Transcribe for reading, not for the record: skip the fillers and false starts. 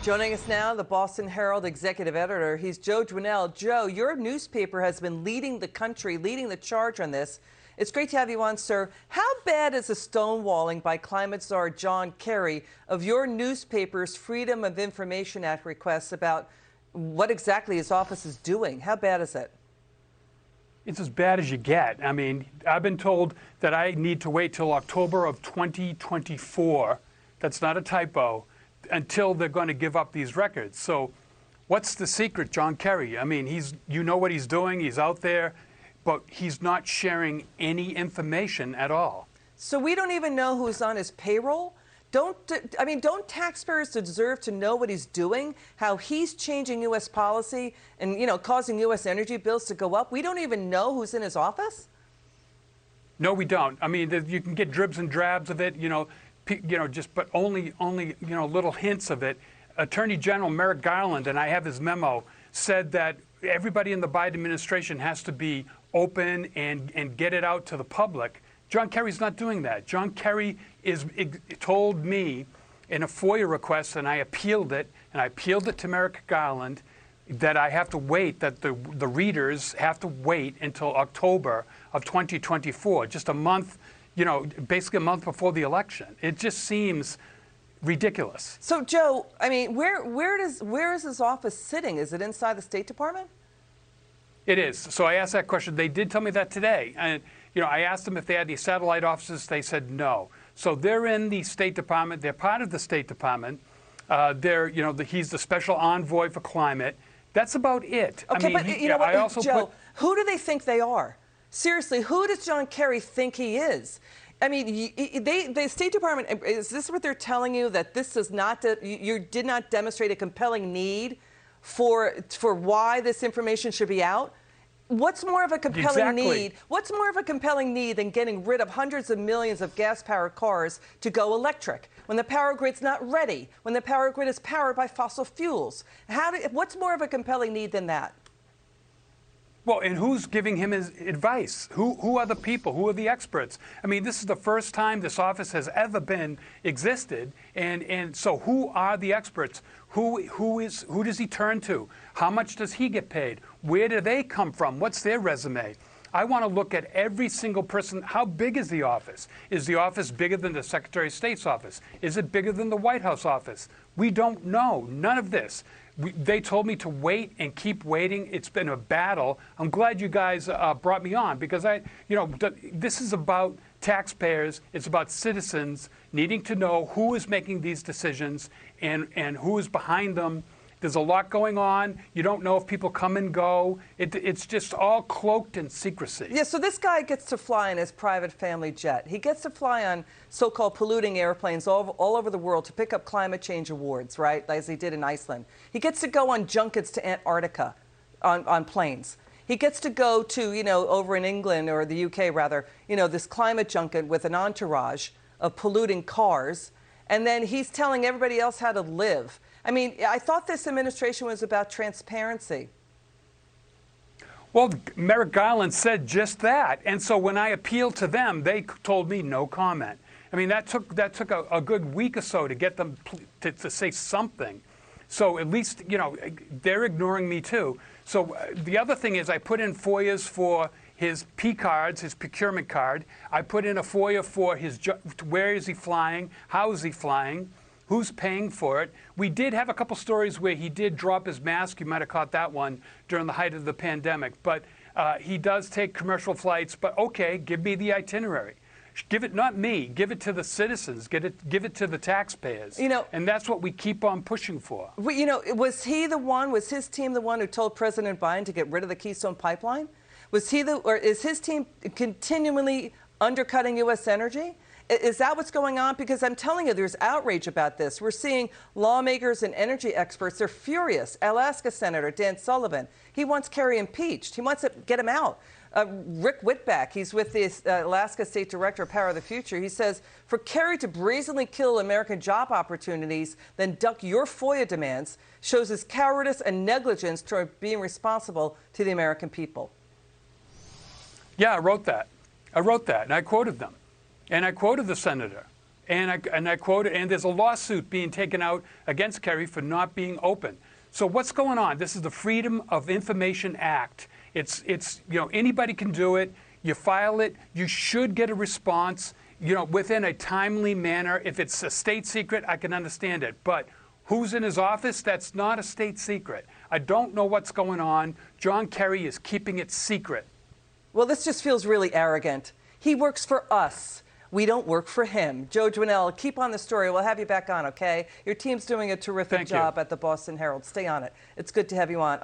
Joining us now, the Boston Herald executive editor. He's Joe Dwinell. Joe, your newspaper has been leading the country, leading the charge on this. It's great to have you on, sir. How bad is the stonewalling by climate czar John Kerry of your newspaper's Freedom of Information Act requests about what exactly his office is doing? How bad is it? It's as bad as you get. I mean, I've been told that I need to wait till October of 2024. That's not a typo. Until they're going to give up these records. So what's the secret, John Kerry? I mean, you know what he's doing. He's out there, but he's not sharing any information at all. So we don't even know who's on his payroll? Don't taxpayers deserve to know what he's doing, how he's changing U.S. policy and, causing U.S. energy bills to go up? We don't even know who's in his office? No, we don't. I mean, you can get dribs and drabs of it, but only little hints of it. Attorney General Merrick Garland, and I have his memo, said that everybody in the Biden administration has to be open and get it out to the public. John Kerry's not doing that. John Kerry told me in a FOIA request, and I appealed it, to Merrick Garland, that I have to wait, that the readers have to wait until October of 2024, just a month, basically a month before the election. It just seems ridiculous. So, Joe, I mean, where is his office sitting? Is it inside the State Department? It is. So I asked that question. They did tell me that today. And, I asked them if they had these satellite offices. They said no. So they're in the State Department. They're part of the State Department. He's the special envoy for climate. That's about it. Okay, Joe, who do they think they are? Seriously, who does John Kerry think he is? I mean, the State Department, is this what they're telling you, that this is not, you did not demonstrate a compelling need for why this information should be out? What's more of a compelling need? What's more of a compelling need than getting rid of hundreds of millions of gas-powered cars to go electric when the power grid's not ready, when the power grid is powered by fossil fuels? What's more of a compelling need than that? Well, and who's giving him his advice? Who are the people? Who are the experts? I mean, this is the first time this office has ever been existed, and so who are the experts? Who does he turn to? How much does he get paid? Where do they come from? What's their resume? I want to look at every single person. How big is the office? Is the office bigger than the Secretary of State's office? Is it bigger than the White House office? We don't know. None of this. They told me to wait and keep waiting. It's been a battle. I'm glad you guys brought me on, because this is about taxpayers. It's about citizens needing to know who is making these decisions and who is behind them. There's a lot going on. You don't know if people come and go. It's just all cloaked in secrecy. Yeah, so this guy gets to fly in his private family jet. He gets to fly on so-called polluting airplanes all over the world to pick up climate change awards, right, as he did in Iceland. He gets to go on junkets to Antarctica on planes. He gets to go to, over in England, or the UK rather, this climate junket with an entourage of polluting cars. And then he's telling everybody else how to live. I mean, I thought this administration was about transparency. Well, Merrick Garland said just that. And so when I appealed to them, they told me no comment. I mean, that took a good week or so to get them to say something. So at least, they're ignoring me too. So the other thing is, I put in FOIAs for his P cards, his procurement card. I put in a FOIA for where is he flying, how is he flying, who's paying for it. We did have a couple stories where he did drop his mask. You might have caught that one during the height of the pandemic. But he does take commercial flights. But okay, give me the itinerary. Give it, not me, give it to the citizens, give it to the taxpayers. And that's what we keep on pushing for. Was his team the one who told President Biden to get rid of the Keystone Pipeline? Or is his team continually undercutting U.S. energy? Is that what's going on? Because I'm telling you, there's outrage about this. We're seeing lawmakers and energy experts, they're furious. Alaska Senator Dan Sullivan, he wants Kerry impeached. He wants to get him out. Rick Whitback, he's with the Alaska State Director of Power of the Future. He says, for Kerry to brazenly kill American job opportunities, then duck your FOIA demands, shows his cowardice and negligence toward being responsible to the American people. Yeah, I wrote that. And I quoted them. And I quoted the senator. And I quoted, and there's a lawsuit being taken out against Kerry for not being open. So what's going on? This is the Freedom of Information Act. It's anybody can do it. You file it. You should get a response, within a timely manner. If it's a state secret, I can understand it. But who's in his office? That's not a state secret. I don't know what's going on. John Kerry is keeping it secret. Well, this just feels really arrogant. He works for us. We don't work for him. Joe Dwinell, keep on the story. We'll have you back on, okay? Your team's doing a terrific job at the Boston Herald. Stay on it. It's good to have you on.